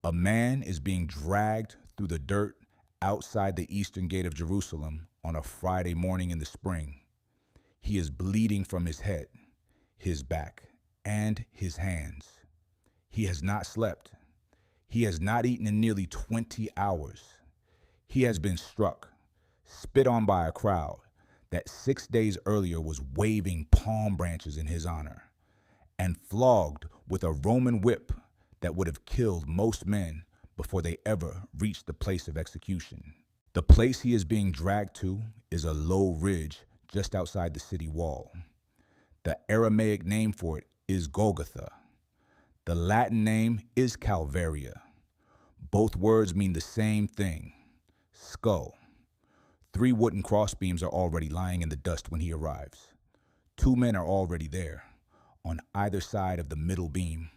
A man is being dragged through the dirt outside the eastern gate of Jerusalem on a Friday morning in the spring. He is bleeding from his head, his back, and his hands. He has not slept. He has not eaten in nearly 20 hours. He has been struck, spit on by a crowd that 6 days earlier was waving palm branches in his honor, and flogged with a Roman whip that would have killed most men before they ever reached the place of execution. The place he is being dragged to is a low ridge just outside the city wall. The Aramaic name for it is Golgotha. The Latin name is Calvaria. Both words mean the same thing, skull. 3 wooden crossbeams are already lying in the dust when he arrives. 2 men are already there, on either side of the middle beam.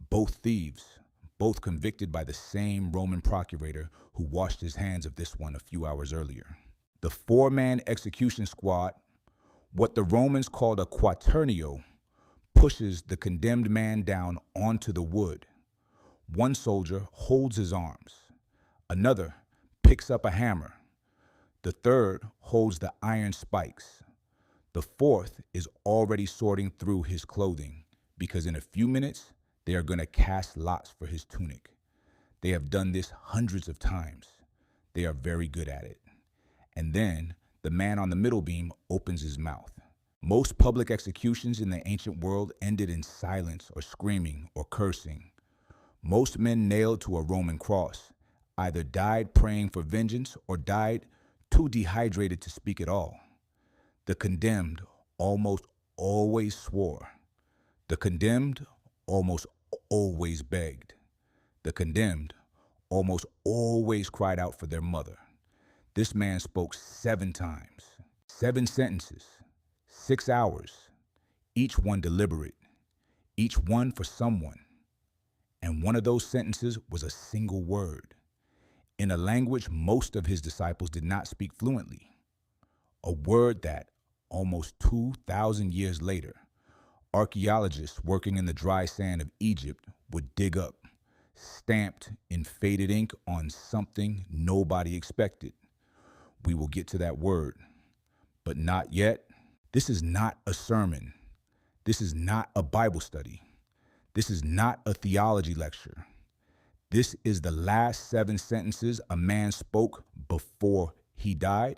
Both thieves, both convicted by the same Roman procurator who washed his hands of this one a few hours earlier. The 4-man execution squad, what the Romans called a quaternio, pushes the condemned man down onto the wood. One soldier holds his arms. Another picks up a hammer. The third holds the iron spikes. The fourth is already sorting through his clothing because in a few minutes, they are going to cast lots for his tunic. They have done this hundreds of times. They are very good at it. And then the man on the middle beam opens his mouth. Most public executions in the ancient world ended in silence or screaming or cursing. Most men nailed to a Roman cross either died praying for vengeance or died too dehydrated to speak at all. The condemned almost always swore. The condemned almost always begged. The condemned almost always cried out for their mother. This man spoke 7 times, 7 sentences, 6 hours, each one deliberate, each one for someone. And one of those sentences was a single word, in a language most of his disciples did not speak fluently. A word that, almost 2,000 years later, archaeologists working in the dry sand of Egypt would dig up, stamped in faded ink on something nobody expected. We will get to that word, but not yet. This is not a sermon. This is not a Bible study. This is not a theology lecture. This is the last 7 sentences a man spoke before he died,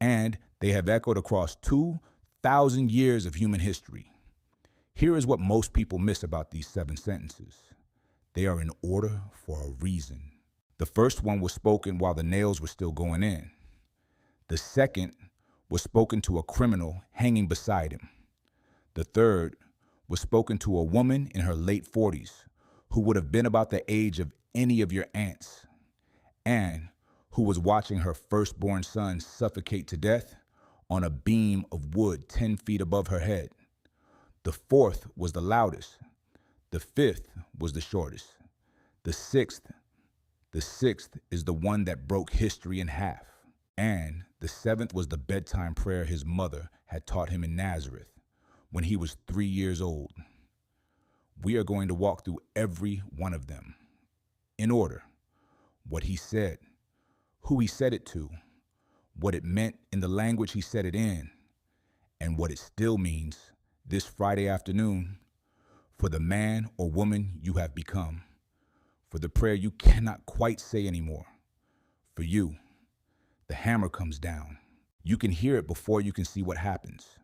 and they have echoed across 2,000 years of human history. Here is what most people miss about these 7 sentences. They are in order for a reason. The first one was spoken while the nails were still going in. The second was spoken to a criminal hanging beside him. The third was spoken to a woman in her late 40s who would have been about the age of any of your aunts and who was watching her firstborn son suffocate to death on a beam of wood 10 feet above her head. The fourth was the loudest. The fifth was the shortest. The sixth is the one that broke history in half. And the 7th was the bedtime prayer his mother had taught him in Nazareth when he was 3 years old. We are going to walk through every one of them in order. What he said, who he said it to, what it meant in the language he said it in, and what it still means this Friday afternoon for the man or woman you have become, for the prayer you cannot quite say anymore. For you, the hammer comes down. You can hear it before you can see what happens.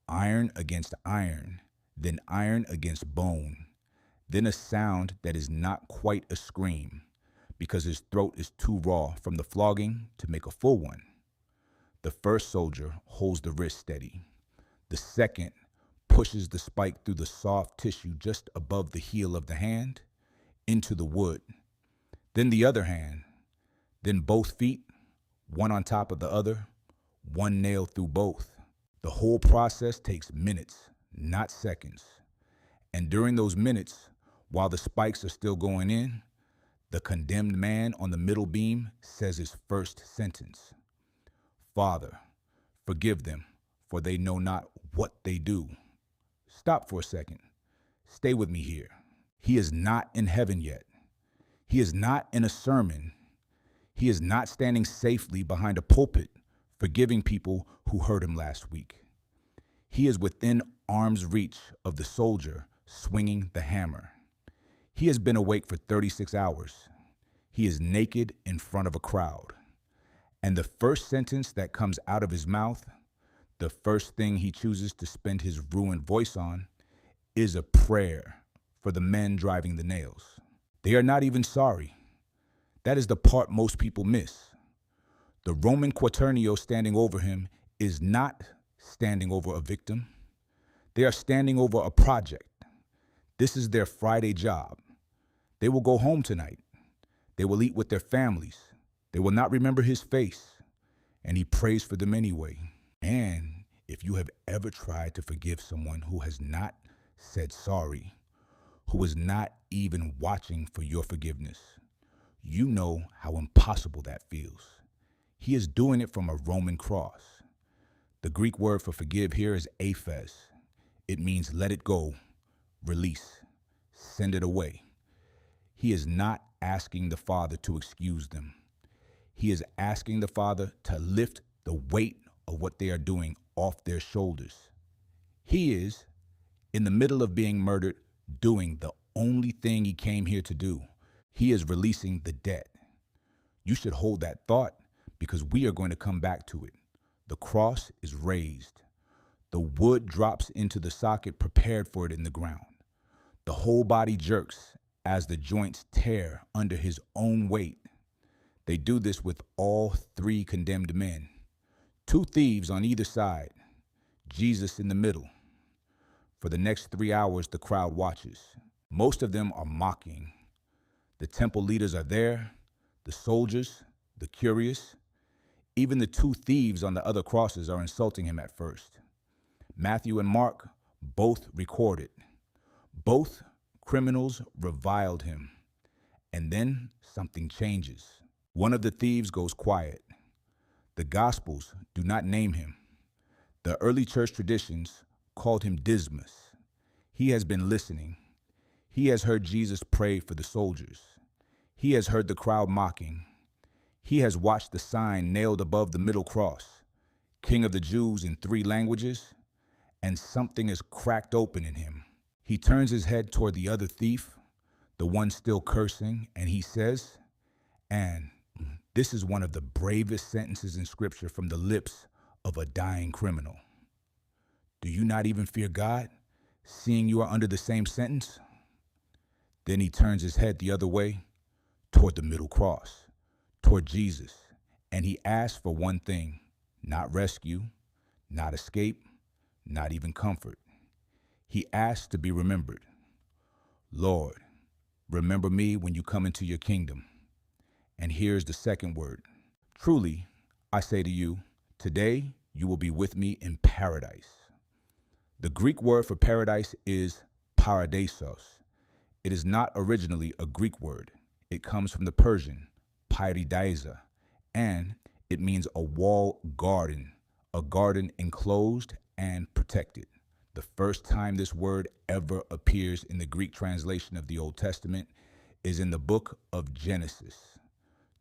Iron against iron, then iron against bone, then a sound that is not quite a scream because his throat is too raw from the flogging to make a full one. The first soldier holds the wrist steady. The second pushes the spike through the soft tissue just above the heel of the hand into the wood. Then the other hand, then both feet, one on top of the other, one nail through both. The whole process takes minutes, not seconds. And during those minutes, while the spikes are still going in, the condemned man on the middle beam says his first sentence. Father, forgive them, for they know not what they do. Stop for a second. Stay with me here. He is not in heaven yet. He is not in a sermon. He is not standing safely behind a pulpit, forgiving people who hurt him last week. He is within arm's reach of the soldier swinging the hammer. He has been awake for 36 hours. He is naked in front of a crowd. And the first sentence that comes out of his mouth, the first thing he chooses to spend his ruined voice on, is a prayer for the men driving the nails. They are not even sorry. That is the part most people miss. The Roman quaternio standing over him is not standing over a victim. They are standing over a project. This is their Friday job. They will go home tonight. They will eat with their families. They will not remember his face. And he prays for them anyway. And if you have ever tried to forgive someone who has not said sorry, who is not even watching for your forgiveness, you know how impossible that feels. He is doing it from a Roman cross. The Greek word for forgive here is aphes. It means let it go, release, send it away. He is not asking the Father to excuse them. He is asking the Father to lift the weight of what they are doing off their shoulders. He is, in the middle of being murdered, doing the only thing he came here to do. He is releasing the debt. You should hold that thought because we are going to come back to it. The cross is raised. The wood drops into the socket prepared for it in the ground. The whole body jerks as the joints tear under his own weight. They do this with all three condemned men. 2 thieves on either side, Jesus in the middle. For the next 3 hours, the crowd watches. Most of them are mocking. The temple leaders are there, the soldiers, the curious. Even the 2 thieves on the other crosses are insulting him at first. Matthew and Mark both record it. Both criminals reviled him. And then something changes. One of the thieves goes quiet. The Gospels do not name him. The early church traditions called him Dismas. He has been listening. He has heard Jesus pray for the soldiers. He has heard the crowd mocking. He has watched the sign nailed above the middle cross, King of the Jews in 3 languages, and something is cracked open in him. He turns his head toward the other thief, the one still cursing, and he says, and this is one of the bravest sentences in Scripture from the lips of a dying criminal. Do you not even fear God, seeing you are under the same sentence? Then he turns his head the other way, toward the middle cross, toward Jesus, and he asks for one thing, not rescue, not escape, not even comfort. He asks to be remembered. Lord, remember me when you come into your kingdom. And here's the second word. Truly, I say to you, today you will be with me in paradise. The Greek word for paradise is paradeisos. It is not originally a Greek word. It comes from the Persian, paradeisos, and it means a walled garden, a garden enclosed and protected. The first time this word ever appears in the Greek translation of the Old Testament is in the book of Genesis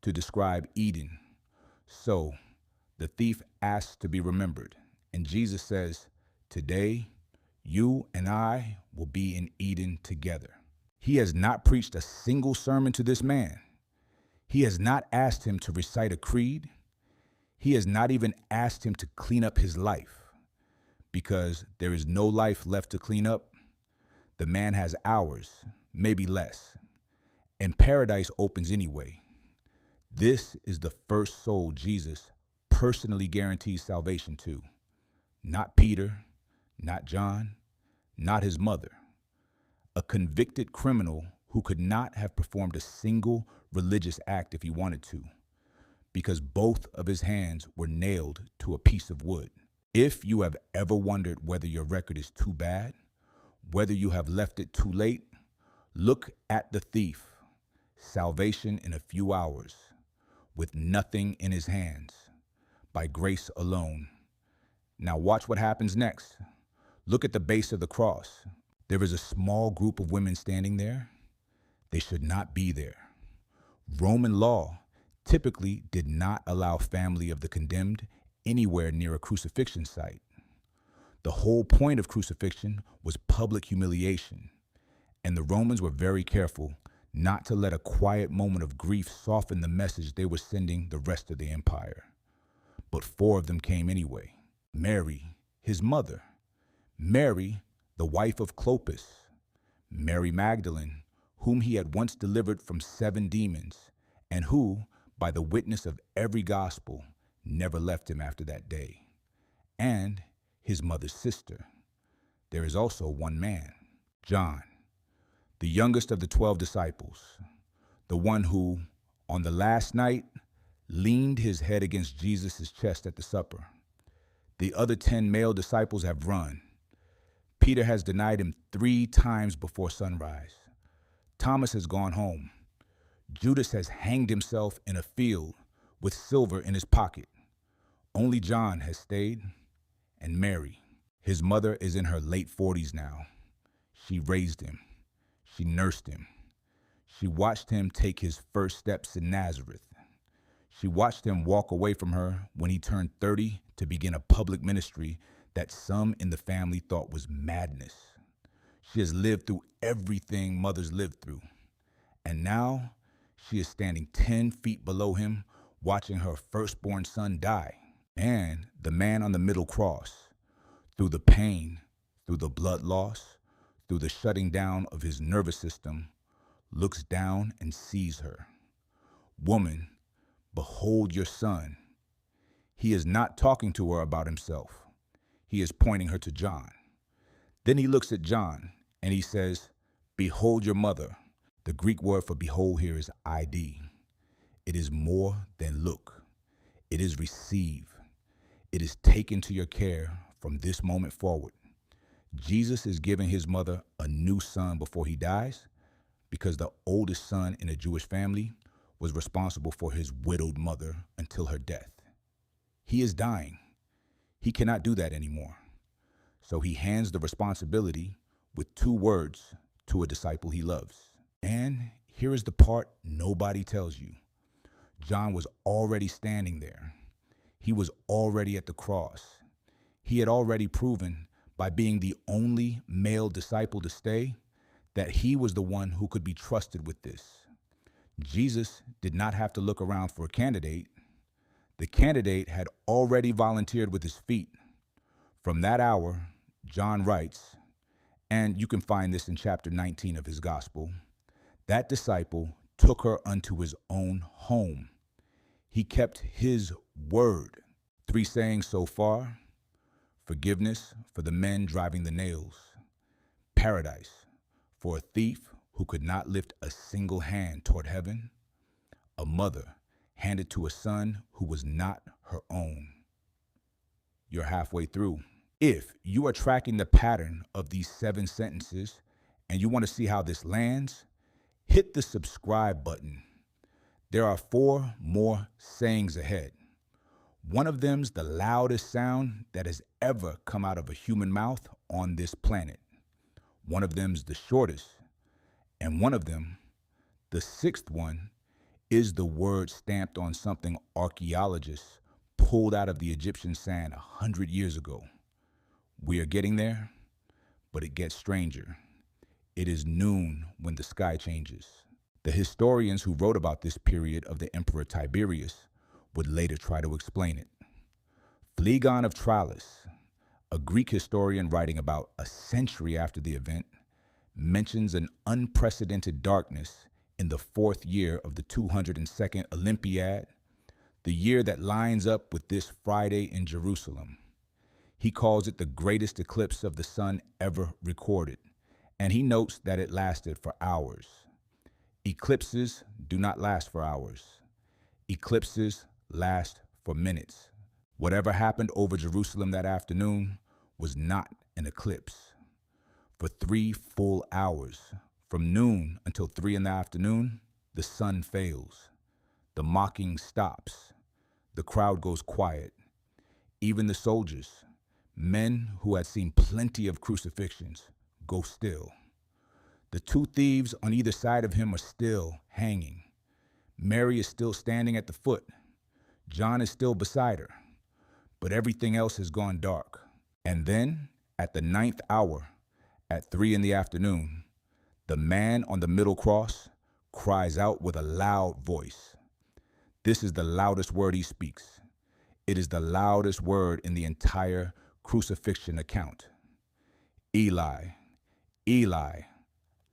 to describe Eden. So the thief asks to be remembered, and Jesus says, today you and I will be in Eden together. He has not preached a single sermon to this man. He has not asked him to recite a creed. He has not even asked him to clean up his life, because there is no life left to clean up. The man has hours, maybe less, and paradise opens anyway. This is the first soul Jesus personally guarantees salvation to. Not Peter, not John, not his mother. A convicted criminal who could not have performed a single religious act if he wanted to, because both of his hands were nailed to a piece of wood. If you have ever wondered whether your record is too bad, whether you have left it too late, look at the thief. Salvation in a few hours, with nothing in his hands, by grace alone. Now watch what happens next. Look at the base of the cross. There is a small group of women standing there. They should not be there. Roman law typically did not allow family of the condemned anywhere near a crucifixion site. The whole point of crucifixion was public humiliation, and the Romans were very careful not to let a quiet moment of grief soften the message they were sending the rest of the empire. But 4 of them came anyway. Mary, his mother, Mary, the wife of Clopas, Mary Magdalene, whom he had once delivered from 7 demons, and who, by the witness of every gospel, never left him after that day, and his mother's sister. There is also one man, John, the youngest of the 12 disciples, the one who, on the last night, leaned his head against Jesus' chest at the supper. The other 10 male disciples have run. Peter has denied him 3 times before sunrise. Thomas has gone home. Judas has hanged himself in a field with silver in his pocket. Only John has stayed, and Mary. His mother is in her late 40s now. She raised him. She nursed him. She watched him take his first steps in Nazareth. She watched him walk away from her when he turned 30 to begin a public ministry that some in the family thought was madness. She has lived through everything mothers lived through. And now she is standing 10 feet below him, watching her firstborn son die. And the man on the middle cross, through the pain, through the blood loss, through the shutting down of his nervous system, looks down and sees her. Woman, behold your son. He is not talking to her about himself. He is pointing her to John. Then he looks at John and he says, behold your mother. The Greek word for behold here is ID. It is more than look. It is receive. It is taken to your care from this moment forward. Jesus is giving his mother a new son before he dies, because the oldest son in a Jewish family was responsible for his widowed mother until her death. He is dying. He cannot do that anymore. So he hands the responsibility with 2 words to a disciple he loves. And here is the part nobody tells you. John was already standing there. He was already at the cross. He had already proven, by being the only male disciple to stay, that he was the one who could be trusted with this. Jesus did not have to look around for a candidate. The candidate had already volunteered with his feet. From that hour, John writes, and you can find this in chapter 19 of his gospel, that disciple took her unto his own home. He kept his word. 3 sayings so far: forgiveness for the men driving the nails, paradise for a thief who could not lift a single hand toward heaven, a mother handed to a son who was not her own. You're halfway through. If you are tracking the pattern of these 7 sentences and you want to see how this lands, hit the subscribe button. There are 4 more sayings ahead. One of them's the loudest sound that has ever come out of a human mouth on this planet. One of them's the shortest. And one of them, the 6th one, is the word stamped on something archaeologists pulled out of the Egyptian sand 100 years ago. We are getting there, but it gets stranger. It is noon when the sky changes. The historians who wrote about this period of the Emperor Tiberius would later try to explain it. Phlegon of Tralles, a Greek historian writing about a century after the event, mentions an unprecedented darkness in the 4th year of the 202nd Olympiad, the year that lines up with this Friday in Jerusalem. He calls it the greatest eclipse of the sun ever recorded, and he notes that it lasted for hours. Eclipses do not last for hours. Eclipses last for minutes. Whatever happened over Jerusalem that afternoon was not an eclipse. For 3 full hours, from noon until 3 in the afternoon, the sun fails. The mocking stops. The crowd goes quiet. Even the soldiers, men who had seen plenty of crucifixions, go still. The 2 thieves on either side of him are still hanging. Mary is still standing at the foot. John is still beside her, but everything else has gone dark. And then, at the 9th hour, at 3 p.m, the man on the middle cross cries out with a loud voice. This is the loudest word he speaks. It is the loudest word in the entire crucifixion account. Eli, Eli,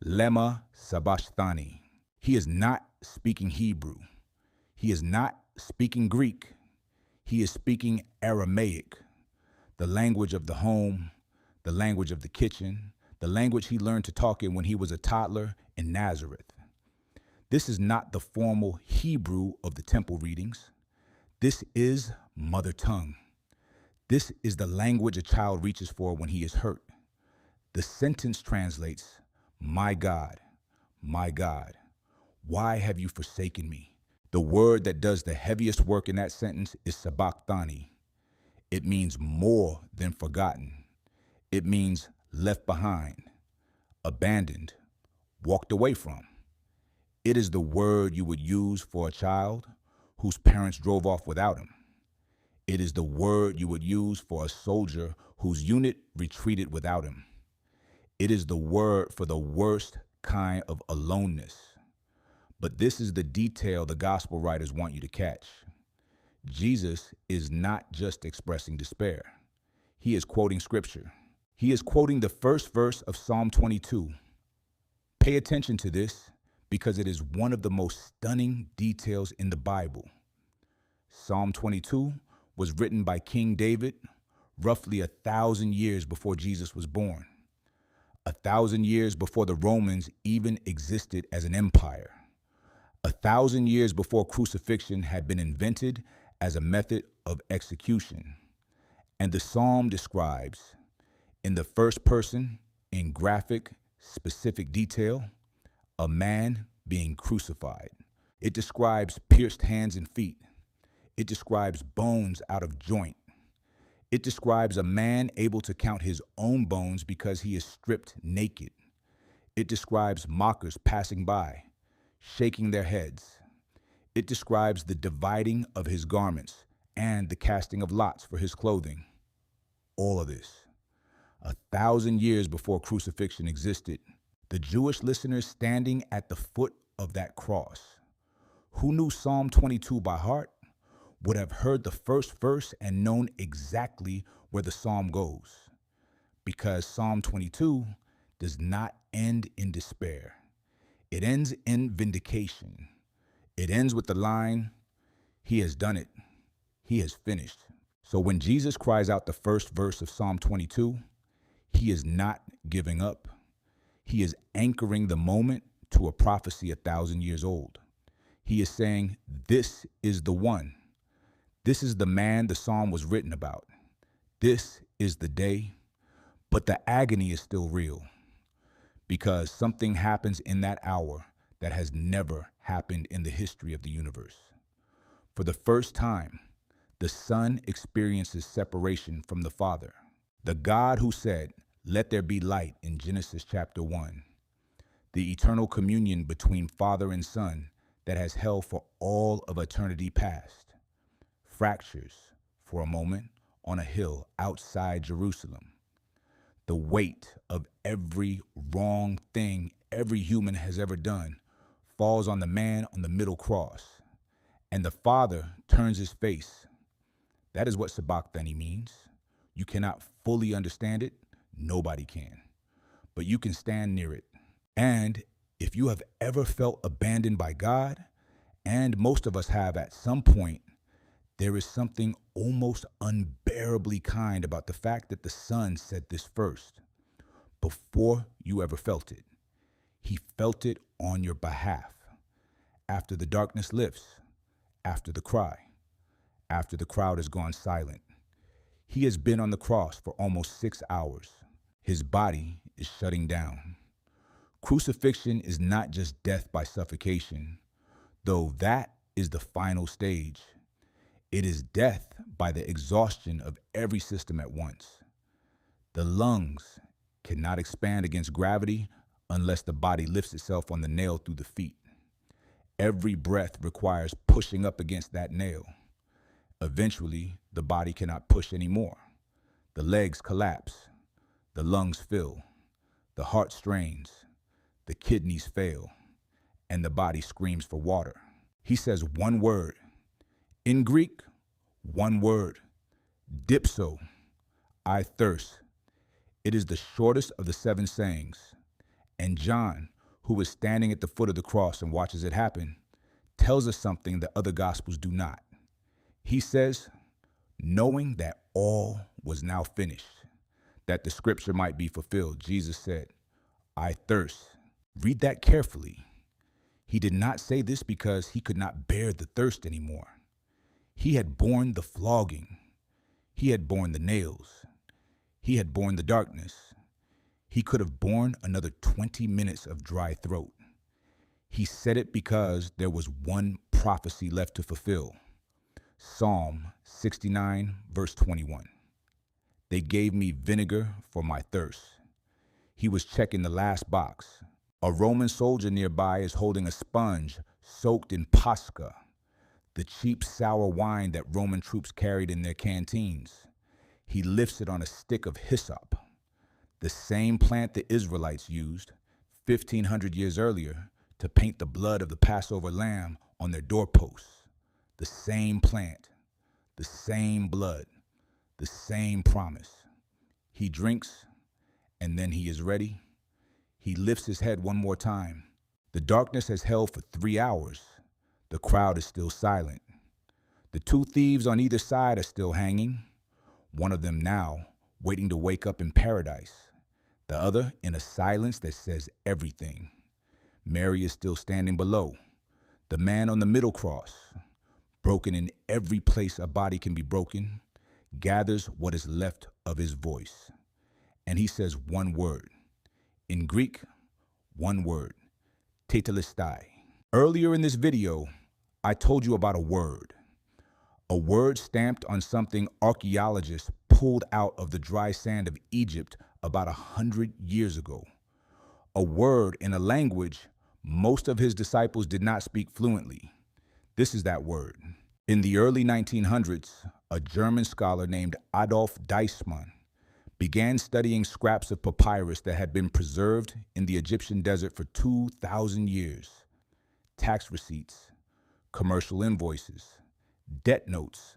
lema Sabachthani. He is not speaking Hebrew. He is not speaking Greek. He is speaking Aramaic, the language of the home, the language of the kitchen, the language he learned to talk in when he was a toddler in Nazareth. This is not the formal Hebrew of the temple readings. This is mother tongue. This is the language a child reaches for when he is hurt. The sentence translates, my God, why have you forsaken me? The word that does the heaviest work in that sentence is Sabachthani. It means more than forgotten. It means left behind, abandoned, walked away from. It is the word you would use for a child whose parents drove off without him. It is the word you would use for a soldier whose unit retreated without him. It is the word for the worst kind of aloneness. But this is the detail the gospel writers want you to catch. Jesus is not just expressing despair. He is quoting scripture. He is quoting the first verse of Psalm 22. Pay attention to this because it is one of the most stunning details in the Bible. Psalm 22 was written by King David roughly 1,000 years before Jesus was born. 1,000 years before the Romans even existed as an empire. 1,000 years before crucifixion had been invented as a method of execution. And the psalm describes, in the first person, in graphic, specific detail, a man being crucified. It describes pierced hands and feet. It describes bones out of joint. It describes a man able to count his own bones because he is stripped naked. It describes mockers passing by, shaking their heads. It describes the dividing of his garments and the casting of lots for his clothing. All of this, 1,000 years before crucifixion existed, the Jewish listeners standing at the foot of that cross, who knew Psalm 22 by heart, would have heard the first verse and known exactly where the psalm goes, because Psalm 22 does not end in despair. It ends in vindication. It ends with the line, "He has done it. He has finished." So when Jesus cries out the first verse of Psalm 22, he is not giving up. He is anchoring the moment to a prophecy 1,000 years old. He is saying, this is the one. This is the man the psalm was written about. This is the day. But the agony is still real, because something happens in that hour that has never happened in the history of the universe. For the first time, the Son experiences separation from the Father. The God who said, "Let there be light" in Genesis chapter 1. The eternal communion between Father and Son that has held for all of eternity past fractures for a moment on a hill outside Jerusalem. The weight of every wrong thing every human has ever done falls on the man on the middle cross, and the Father turns his face. That is what Sabachthani means. You cannot fully understand it. Nobody can. But you can stand near it. And if you have ever felt abandoned by God, and most of us have at some point, there is something almost unbearably kind about the fact that the Son said this first, before you ever felt it. He felt it on your behalf. After the darkness lifts, after the cry, after the crowd has gone silent. He has been on the cross for almost 6 hours. His body is shutting down. Crucifixion is not just death by suffocation, though that is the final stage. It is death by the exhaustion of every system at once. The lungs cannot expand against gravity unless the body lifts itself on the nail through the feet. Every breath requires pushing up against that nail. Eventually, the body cannot push anymore. The legs collapse, the lungs fill, the heart strains, the kidneys fail, and the body screams for water. He says one word. In Greek, one word. Dipsō, I thirst. It is the shortest of the 7 sayings. And John, who is standing at the foot of the cross and watches it happen, tells us something that other gospels do not. He says, knowing that all was now finished, that the scripture might be fulfilled, Jesus said, I thirst. Read that carefully. He did not say this because he could not bear the thirst anymore. He had borne the flogging. He had borne the nails. He had borne the darkness. He could have borne another 20 minutes of dry throat. He said it because there was one prophecy left to fulfill. Psalm 69, verse 21. They gave me vinegar for my thirst. He was checking the last box. A Roman soldier nearby is holding a sponge soaked in pasca, the cheap sour wine that Roman troops carried in their canteens. He lifts it on a stick of hyssop, the same plant the Israelites used 1,500 years earlier to paint the blood of the Passover lamb on their doorposts. The same plant, the same blood, the same promise. He drinks, and then he is ready. He lifts his head one more time. The darkness has held for 3 hours. The crowd is still silent. The 2 thieves on either side are still hanging, one of them now waiting to wake up in paradise, the other in a silence that says everything. Mary is still standing below. The man on the middle cross, broken in every place a body can be broken, gathers what is left of his voice. And he says one word. In Greek, one word. Tetelestai. Earlier in this video, I told you about a word stamped on something archaeologists pulled out of the dry sand of Egypt about 100 years ago. A word in a language most of his disciples did not speak fluently. This is that word. In the early 1900s, a German scholar named Adolf Deissmann began studying scraps of papyrus that had been preserved in the Egyptian desert for 2,000 years. Tax receipts, commercial invoices, debt notes,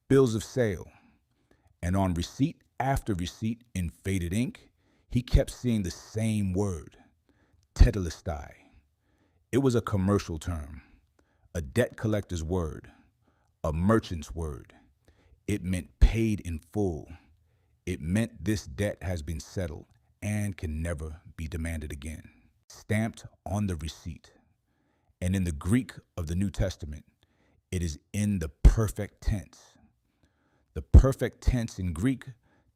bills of sale. And on receipt after receipt in faded ink, he kept seeing the same word, Tetelestai. It was a commercial term, a debt collector's word, a merchant's word. It meant paid in full. It meant this debt has been settled and can never be demanded again. Stamped on the receipt. And in the Greek of the New Testament, it is in the perfect tense. The perfect tense in Greek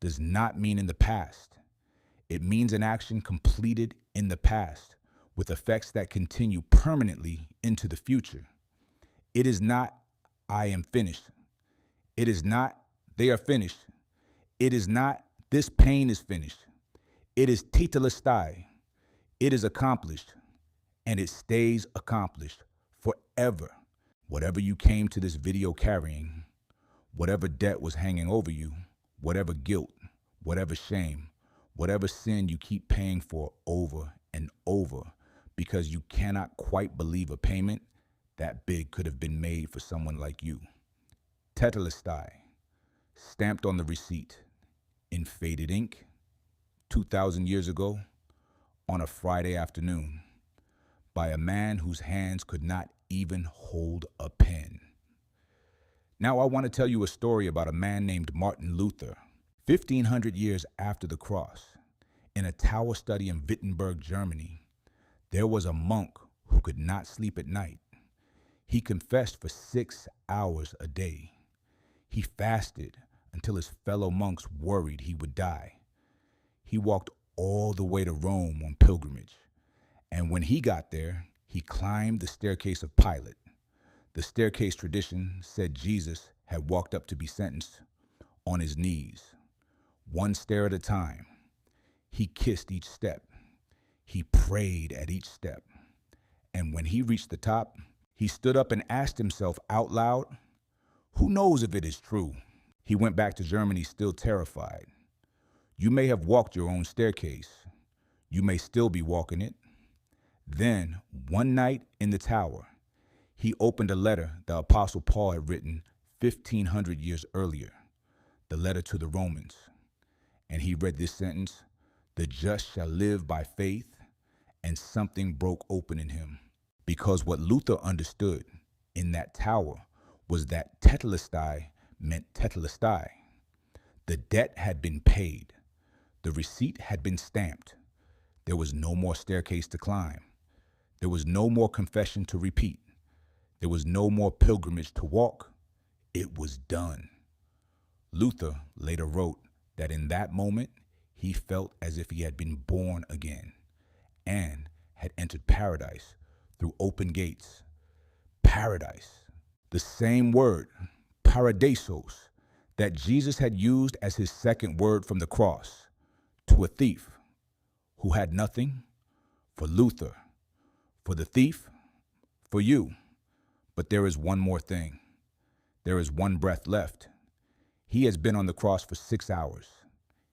does not mean in the past. It means an action completed in the past with effects that continue permanently into the future. It is not, I am finished. It is not, they are finished. It is not, this pain is finished. It is Tetelestai. It is accomplished, and it stays accomplished forever. Whatever you came to this video carrying, whatever debt was hanging over you, whatever guilt, whatever shame, whatever sin you keep paying for over and over because you cannot quite believe a payment that big could have been made for someone like you. Tetelestai, stamped on the receipt in faded ink 2,000 years ago on a Friday afternoon by a man whose hands could not even hold a pen. Now I want to tell you a story about a man named Martin Luther. 1,500 years after the cross, in a tower study in Wittenberg, Germany, there was a monk who could not sleep at night. He confessed for 6 hours a day. He fasted until his fellow monks worried he would die. He walked all the way to Rome on pilgrimage, and when he got there, he climbed the staircase of Pilate. The staircase tradition said Jesus had walked up to be sentenced on his knees, one stair at a time. He kissed each step. He prayed at each step. And when he reached the top, He stood up and asked himself out loud, "Who knows if it is true?" He went back to Germany still terrified. You may have walked your own staircase. You may still be walking it. Then, one night in the tower, he opened a letter the Apostle Paul had written 1,500 years earlier, the letter to the Romans. And he read this sentence, "The just shall live by faith," and something broke open in him. Because what Luther understood in that tower was that Tetelestai meant Tetelestai. The debt had been paid. The receipt had been stamped. There was no more staircase to climb. There was no more confession to repeat. There was no more pilgrimage to walk. It was done. Luther later wrote that in that moment, he felt as if he had been born again and had entered paradise through open gates. Paradise, the same word, paradeisos, that Jesus had used as his second word from the cross to a thief who had nothing, for Luther, for the thief, for you. But there is one more thing. There is one breath left. He has been on the cross for 6 hours.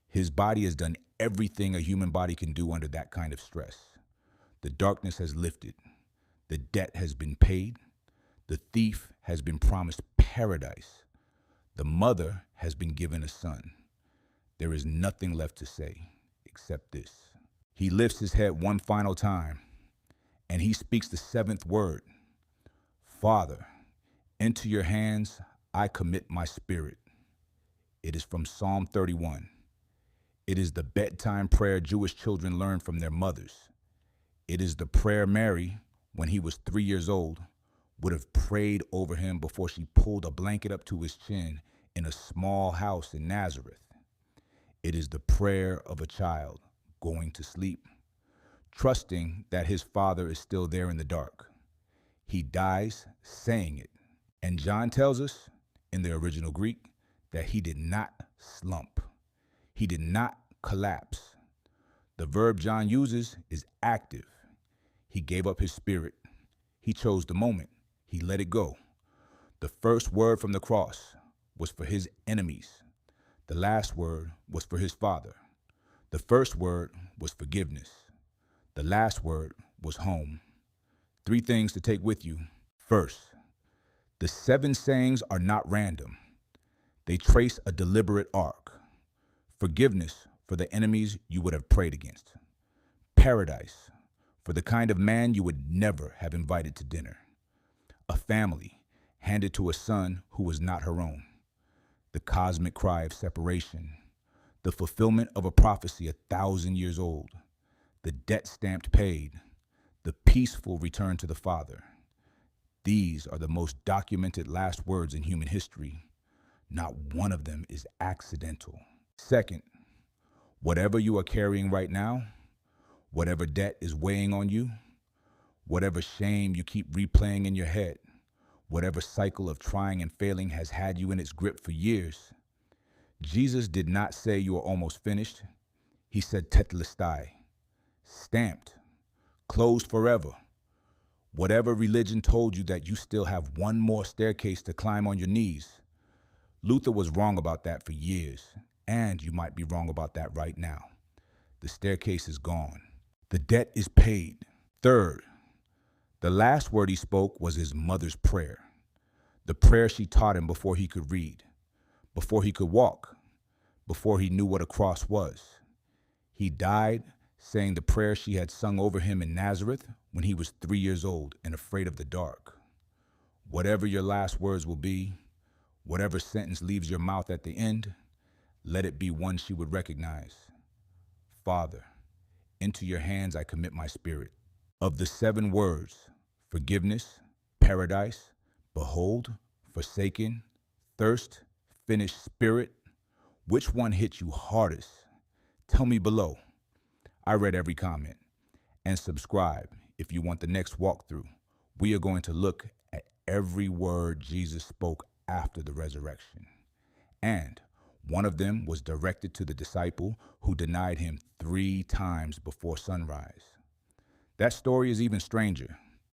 His body has done everything a human body can do under that kind of stress. The darkness has lifted. The debt has been paid. The thief has been promised paradise. The mother has been given a son. There is nothing left to say except this. He lifts his head one final time, and he speaks the seventh word. "Father, into your hands I commit my spirit." It is from Psalm 31. It is the bedtime prayer Jewish children learn from their mothers. It is the prayer Mary, when he was 3 years old, would have prayed over him before she pulled a blanket up to his chin in a small house in Nazareth. It is the prayer of a child going to sleep, trusting that his father is still there in the dark. He dies saying it. And John tells us, in the original Greek, that he did not slump. He did not collapse. The verb John uses is active. He gave up his spirit. He chose the moment. He let it go. The first word from the cross was for his enemies. The last word was for his Father. The first word was forgiveness. The last word was home. 3 things to take with you. First, the 7 sayings are not random. They trace a deliberate arc. Forgiveness for the enemies you would have prayed against. Paradise for the kind of man you would never have invited to dinner. A family handed to a son who was not her own. The cosmic cry of separation. The fulfillment of a prophecy 1,000 years old. The debt stamped paid. The peaceful return to the Father. These are the most documented last words in human history. Not one of them is accidental. Second, whatever you are carrying right now, whatever debt is weighing on you, whatever shame you keep replaying in your head, whatever cycle of trying and failing has had you in its grip for years, Jesus did not say you are almost finished. He said Tetelestai, stamped, closed forever. Whatever religion told you that you still have one more staircase to climb on your knees, Luther was wrong about that for years, and you might be wrong about that right now. The staircase is gone. The debt is paid. Third, the last word he spoke was his mother's prayer, the prayer she taught him before he could read, before he could walk, before he knew what a cross was. He died saying the prayer she had sung over him in Nazareth when he was 3 years old and afraid of the dark. Whatever your last words will be, whatever sentence leaves your mouth at the end, let it be one she would recognize. Father, into your hands I commit my spirit. Of the 7 words, forgiveness, paradise, behold, forsaken, thirst, finished, spirit, which one hit you hardest? Tell me below. I read every comment. And subscribe if you want the next walkthrough. We are going to look at every word Jesus spoke after the resurrection. And one of them was directed to the disciple who denied him 3 times before sunrise. That story is even stranger.